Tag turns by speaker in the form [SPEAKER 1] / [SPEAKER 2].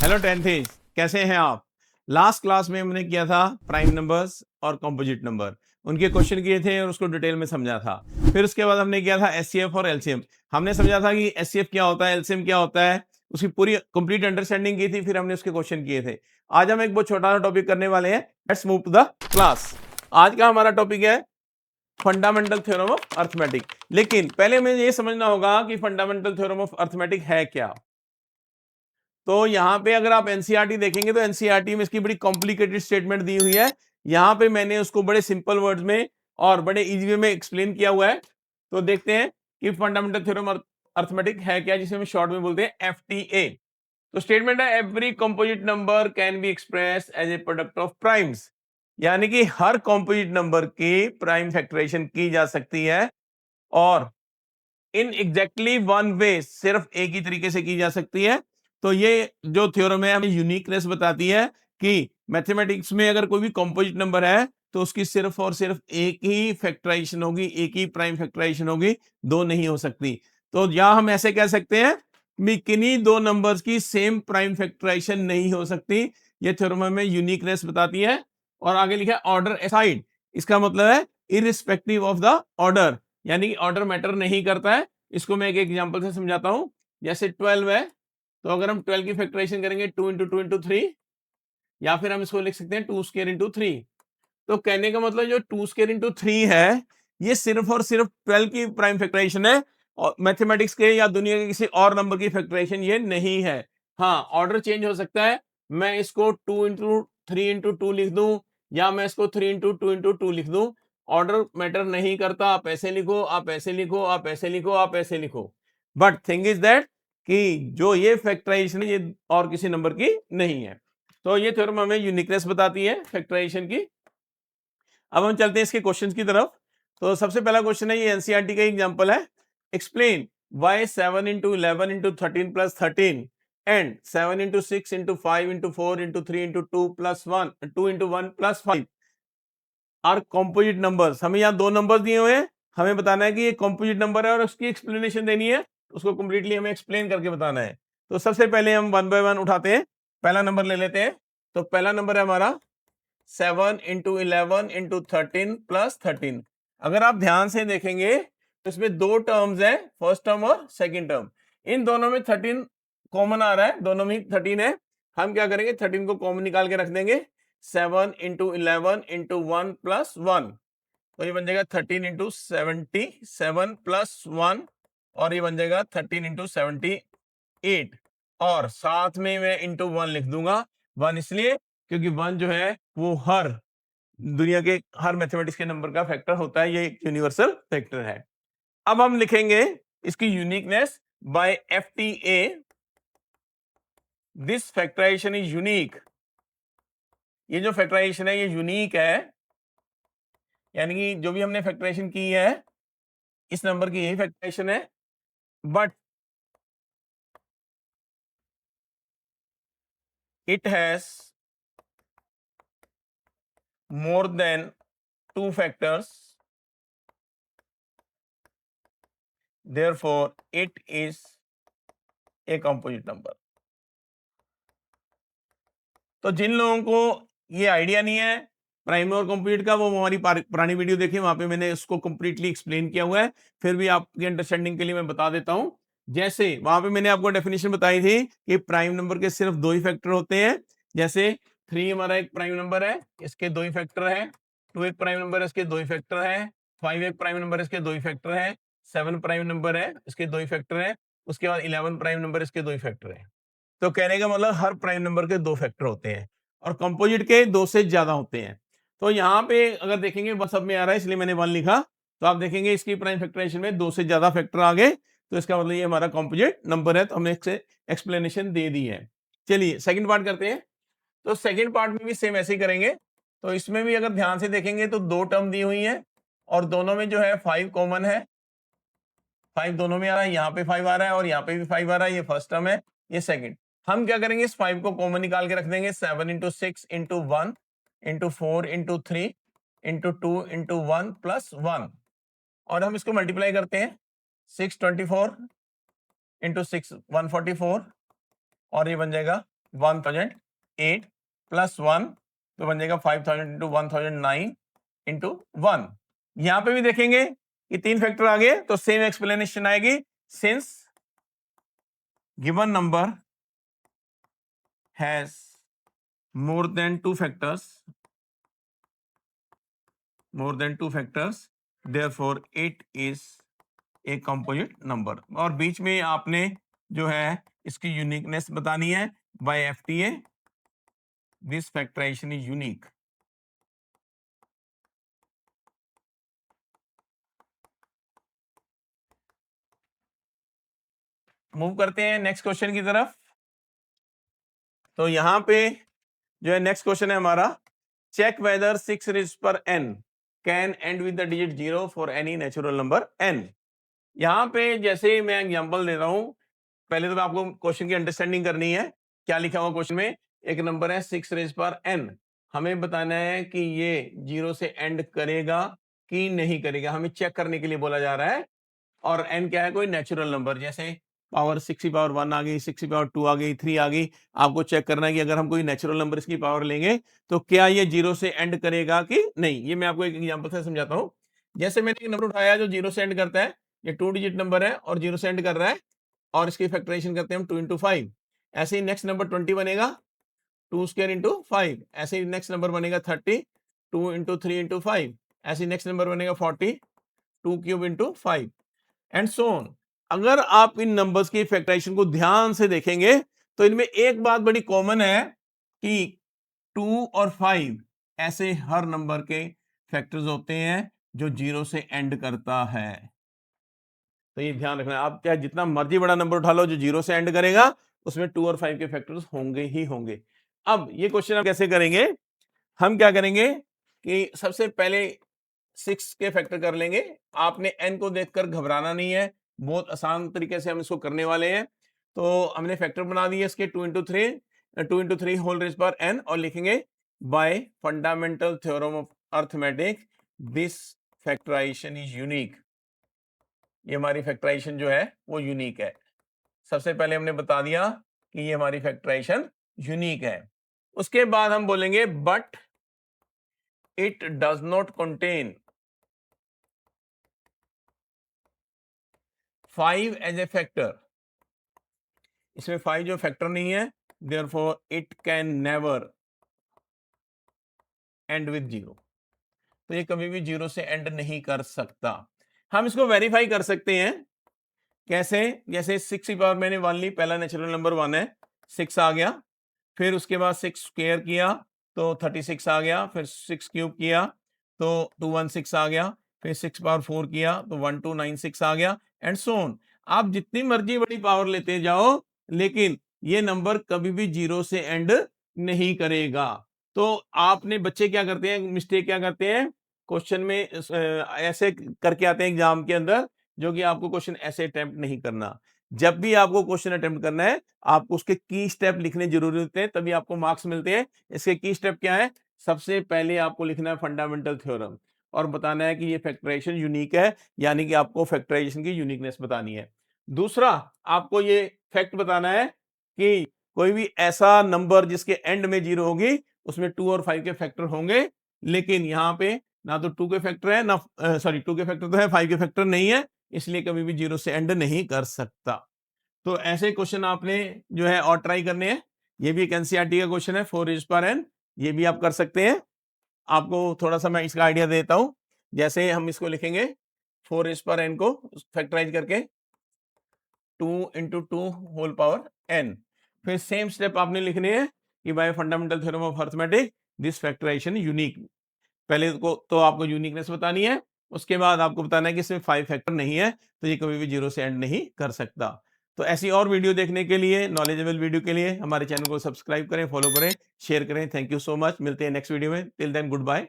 [SPEAKER 1] Hello टेंथीज, कैसे हैं आप। लास्ट क्लास में हमने किया था प्राइम नंबर्स और कंपोजिट नंबर, उनके क्वेश्चन किए थे और उसको डिटेल में समझा था। फिर उसके बाद हमने किया था एचसीएफ और एलसीएम। हमने समझा था कि एचसीएफ क्या होता है, एलसीएम क्या होता है, उसकी पूरी कंप्लीट अंडरस्टैंडिंग की थी। फिर हमने उसके क्वेश्चन किए थे। आज हम एक बहुत छोटा सा टॉपिक करने वाले हैं। Let's move to the class. आज का हमारा टॉपिक है फंडामेंटल थ्योरम ऑफ अर्थमेटिक। लेकिन पहले हमें ये समझना होगा कि फंडामेंटल थ्योरम ऑफ अर्थमेटिक है क्या। तो यहां पे अगर आप एनसीईआरटी देखेंगे तो एनसीईआरटी में इसकी बड़ी कॉम्प्लिकेटेड स्टेटमेंट दी हुई है। यहां पे मैंने उसको बड़े सिंपल वर्ड्स में और बड़े इजी वे में एक्सप्लेन किया हुआ है। तो देखते हैं कि फंडामेंटल थ्योरम अर्थमेटिक है क्या, जिसे हम शॉर्ट में बोलते हैं एफटीए। तो स्टेटमेंट है every composite number can be express as a product of primes, यानी कि हर कंपोजिट नंबर की प्राइम फैक्टराइजेशन की जा सकती है और इन एग्जैक्टली वन वे, सिर्फ एक ही तरीके से की जा सकती है। तो ये जो थ्योरम है हमें यूनिकनेस बताती है कि मैथमेटिक्स में अगर कोई भी कंपोजिट नंबर है तो उसकी सिर्फ और सिर्फ एक ही फैक्टराइजेशन होगी, एक ही प्राइम फैक्टराइजेशन होगी, दो नहीं हो सकती। तो या हम ऐसे कह सकते हैं कि किन्हीं दो नंबर्स की सेम प्राइम फैक्टराइजेशन नहीं हो सकती। ये थ्योरम हमें यूनिकनेस बताती है। और आगे लिखा है ऑर्डर असाइड, इसका मतलब है इररिस्पेक्टिव ऑफ द ऑर्डर, यानी कि ऑर्डर मैटर नहीं करता है। इसको मैं एक एग्जांपल से समझाता हूं। जैसे 12 है, तो अगर हम 12 की फैक्टराइजेशन करेंगे 2 इंटू 2 इंटू 3, या फिर हम इसको लिख सकते हैं 2 स्क्वायर इंटू 3। तो कहने का मतलब जो 2 स्क्वायर इंटू 3 है, ये सिर्फ और सिर्फ 12 की प्राइम फैक्टराइजेशन है और मैथमेटिक्स के या दुनिया के किसी और नंबर की फैक्टराइजेशन ये नहीं है। हाँ, ऑर्डर चेंज हो सकता है। मैं इसको 2 इंटू 3 इंटू 2 लिख दूं, या मैं इसको 3 इंटू 2 इंटू 2 लिख दूं। ऑर्डर मैटर नहीं करता। आप ऐसे लिखो, आप ऐसे लिखो, आप ऐसे लिखो, आप ऐसे लिखो। बट थिंग इज दैट कि जो ये फैक्टराइजेशन है ये और किसी नंबर की नहीं है। तो ये थ्योरम हमें यूनिकनेस बताती है फैक्टराइजेशन की। अब हम चलते हैं इसके क्वेश्चंस की तरफ। तो सबसे पहला क्वेश्चन है, ये एनसीईआरटी का एग्जांपल है। Explain why 7 into 11 into 13 plus 13 and 7 into 6 into 5 into 4 into 3 into 2 plus 1 2 into 1 plus 5 are composite numbers. हमें यहाँ दो नंबर दिए हुए हैं, हमें बताना है कि ये कॉम्पोजिट नंबर है और उसकी एक्सप्लेनेशन देनी है। उसको कंप्लीटली हमें एक्सप्लेन करके बताना है। तो सबसे पहले हम वन बाय वन उठाते हैं। पहला नंबर ले लेते हैं। तो पहला नंबर है हमारा 7 इंटू 11 इंटू 13 प्लस 13। अगर आप ध्यान से देखेंगे तो इसमें दो टर्म्स है, फर्स्ट टर्म और सेकंड टर्म। इन दोनों में 13 कॉमन आ रहा है, दोनों में 13 है। हम क्या करेंगे, 13 को कॉमन निकाल के रख देंगे। 7 इंटू 11 इंटू 1 प्लस 1, तो ये बन जाएगा 13 इंटू 77 प्लस 1, और ये बन जाएगा 13 इंटू 78। और साथ में मैं इंटू 1 लिख दूंगा। 1 इसलिए क्योंकि 1 जो है वो हर दुनिया के हर मैथमेटिक्स के नंबर का फैक्टर होता है, ये एक यूनिवर्सल फैक्टर है। अब हम लिखेंगे इसकी uniqueness by FTA, this factorization is unique. ये जो फैक्टराइजेशन है ये यूनिक है, यानी कि जो भी हमने फैक्टराइजेशन की है इस नंबर की यही फैक्टराइजेशन है, but it has more than 2 factors, therefore it is a composite number। तो जिन लोगों को ये आइडिया नहीं है प्राइम और कंपोजिट का, वो हमारी पुरानी वीडियो देखिए, वहां पे मैंने इसको कंप्लीटली एक्सप्लेन किया हुआ है। फिर भी आपकी अंडरस्टैंडिंग के लिए मैं बता देता हूं। जैसे वहां पे मैंने आपको डेफिनेशन बताई थी कि प्राइम नंबर के सिर्फ दो ही फैक्टर होते हैं। जैसे 3 हमारा एक प्राइम नंबर है, इसके दो ही फैक्टर है। 2 एक प्राइम नंबर है, इसके दो ही फैक्टर है। 5 एक प्राइम नंबर है, इसके दो ही फैक्टर है। 7 प्राइम नंबर है, इसके दो ही फैक्टर है। उसके बाद 11 प्राइम नंबर, इसके दो ही फैक्टर है। तो कहने का मतलब हर प्राइम नंबर के दो फैक्टर होते हैं और कंपोजिट के दो से ज्यादा होते हैं। तो यहाँ पे अगर देखेंगे बस सब में आ रहा है इसलिए मैंने 1 लिखा। तो आप देखेंगे इसकी प्राइम फैक्टराइजेशन में दो से ज्यादा फैक्टर आ गए, तो इसका मतलब ये हमारा कंपोजिट नंबर है। तो हमने इससे एक्सप्लेनेशन दे दी है। चलिए सेकंड पार्ट करते हैं। तो सेकंड पार्ट में भी सेम ऐसे ही करेंगे। तो इसमें भी अगर ध्यान से देखेंगे तो दो टर्म दी हुई है और दोनों में जो है 5 कॉमन है। 5 दोनों में आ रहा है, यहाँ पे 5 आ रहा है और यहाँ पे भी 5 आ रहा है। ये फर्स्ट टर्म है, ये सेकंड। हम क्या करेंगे, इस 5 को कॉमन निकाल के रख देंगे। 7 into 6 into 1 into 4 into 3 into 2 into 1 plus 1, और हम इसको मल्टीप्लाई करते हैं। 6 24 इंटू 6 144, और ये बन जाएगा 1008 प्लस 1 तो बन जाएगा 5000 इंटू 1009 इंटू 1। यहां पे भी देखेंगे कि 3 फैक्टर आ गए तो सेम एक्सप्लेनेशन आएगी, since given number has more than two factors, therefore it is a composite number। और बीच में आपने जो है इसकी यूनिकनेस बतानी है by FTA, this factorization is unique. Move करते हैं नेक्स्ट क्वेश्चन की तरफ। तो यहां पे जो है नेक्स्ट क्वेश्चन है हमारा, चेक वेदर 6 रेज़ पर n can and with the digit 0 for any natural number n। यहां पे जैसे मैं एग्जांपल दे रहा हूं, पहले तो आपको क्वेश्चन की अंडरस्टैंडिंग करनी है। क्या लिखा हुआ क्वेश्चन में, एक नंबर है 6 रेज़ पर n, हमें बताना है कि ये 0 से एंड करेगा कि नहीं करेगा, हमें चेक करने के लिए बोला जा रहा है। और n क्या है, कोई नेचुरल नंबर, जैसे पावर 6 की पावर 1 आ गई, 6 की पावर 2 आ गई, 3 आ गई। आपको चेक करना है कि अगर हम कोई नेचुरल नंबर इसकी पावर लेंगे तो क्या ये 0 से एंड करेगा कि नहीं। ये मैं आपको एक एग्जांपल से समझाता हूं। जैसे मैंने एक नंबर उठाया जो 0 से एंड करता है, ये 2 डिजिट नंबर है और 0 से एंड कर रहा है, और इसकी फैक्टराइजेशन करते हैं हम 2 इंटू 5। ऐसे ही नेक्स्ट नंबर 20 बनेगा, 2 स्क्वायर इंटू 5। ऐसे ही नेक्स्ट नंबर बनेगा 30, 2 इंटू 3 इंटू 5। ऐसे ही नेक्स्ट नंबर बनेगा 40, 2 cube into 5 and so on. अगर आप इन नंबर्स की फैक्टराइजेशन को ध्यान से देखेंगे तो इनमें एक बात बड़ी कॉमन है कि 2 और 5 ऐसे हर नंबर के फैक्टर्स होते हैं जो 0 से एंड करता है। तो ये ध्यान रखना है, आप क्या जितना मर्जी बड़ा नंबर उठा लो जो 0 से एंड करेगा उसमें 2 और 5 के फैक्टर्स होंगे ही होंगे। अब ये क्वेश्चन हम कैसे करेंगे, हम क्या करेंगे कि सबसे पहले 6 के फैक्टर कर लेंगे। आपने n को देखकर घबराना नहीं है, बहुत आसान तरीके से हम इसको करने वाले हैं। तो हमने फैक्टर बना दिए इसके 2 इंटू थ्री होल रेज पर n, और लिखेंगे by fundamental theorem of arithmetic this factorization is unique. ये हमारी फैक्टराइजेशन जो है वो यूनिक है। सबसे पहले हमने बता दिया कि ये हमारी फैक्टराइजेशन यूनिक है। उसके बाद हम बोलेंगे but it does not contain 5 as a factor. इसमें 5 जो फैक्टर नहीं है, therefore it can never end with 0। तो ये कभी भी 0 से एंड नहीं कर सकता। हम इसको वेरीफाई कर सकते हैं कैसे, जैसे 6 की पावर मैंने 1 ली, पहला नेचुरल नंबर 1 है, 6 आ गया। फिर उसके बाद 6 स्क्वायर किया तो 36 आ गया। फिर 6 क्यूब किया तो 216 आ गया। फिर 6 पावर 4 किया तो 1296 आ गया एंड सो ऑन। आप जितनी मर्जी बड़ी पावर लेते जाओ लेकिन ये नंबर कभी भी 0 से एंड नहीं करेगा। तो आपने बच्चे क्या करते हैं, मिस्टेक क्या करते हैं, क्वेश्चन में ऐसे करके आते हैं एग्जाम के अंदर, जो कि आपको क्वेश्चन ऐसे अटेम्प्ट नहीं करना। जब भी आपको क्वेश्चन अटेम्प्ट करना है आपको उसके की स्टेप लिखने जरूरी होते हैं, तभी आपको मार्क्स मिलते हैं। इसके की स्टेप क्या है, सबसे पहले आपको लिखना है फंडामेंटल थ्योरम और बताना है कि ये फैक्टराइजेशन यूनिक है, यानी कि आपको फैक्टराइजेशन की यूनिकनेस बतानी है। दूसरा, आपको ये फैक्ट बताना है कि कोई भी ऐसा नंबर जिसके एंड में 0 होगी उसमें 2 और 5 के फैक्टर होंगे, लेकिन यहां पे ना तो 2 के फैक्टर है, ना 2 के फैक्टर तो है, 5 के फैक्टर नहीं है, इसलिए कभी भी 0 से एंड नहीं कर सकता। तो ऐसे क्वेश्चन आपने जो है और ट्राई करने हैं। ये भी एक एनसीईआरटी का क्वेश्चन है, 4 रेज़ पर n, ये भी आप कर सकते हैं। आपको थोड़ा सा मैं इसका आइडिया देता हूं। जैसे हम इसको लिखेंगे 4 रेज़ पर n को फैक्टराइज करके 2 इंटू 2 होल पावर n। फिर सेम स्टेप आपने लिखने हैं कि by fundamental theorem of arithmetic this factorization unique. पहले को तो आपको यूनिकनेस बतानी है, उसके बाद आपको बताना है कि इसमें 5 फैक्टर नहीं है, तो ये कभी भी 0 से एंड नहीं कर सकता। तो ऐसी और वीडियो देखने के लिए, नॉलेजेबल वीडियो के लिए हमारे चैनल को सब्सक्राइब करें, फॉलो करें, शेयर करें। Thank you so much. मिलते हैं नेक्स्ट वीडियो में। Till then good bye.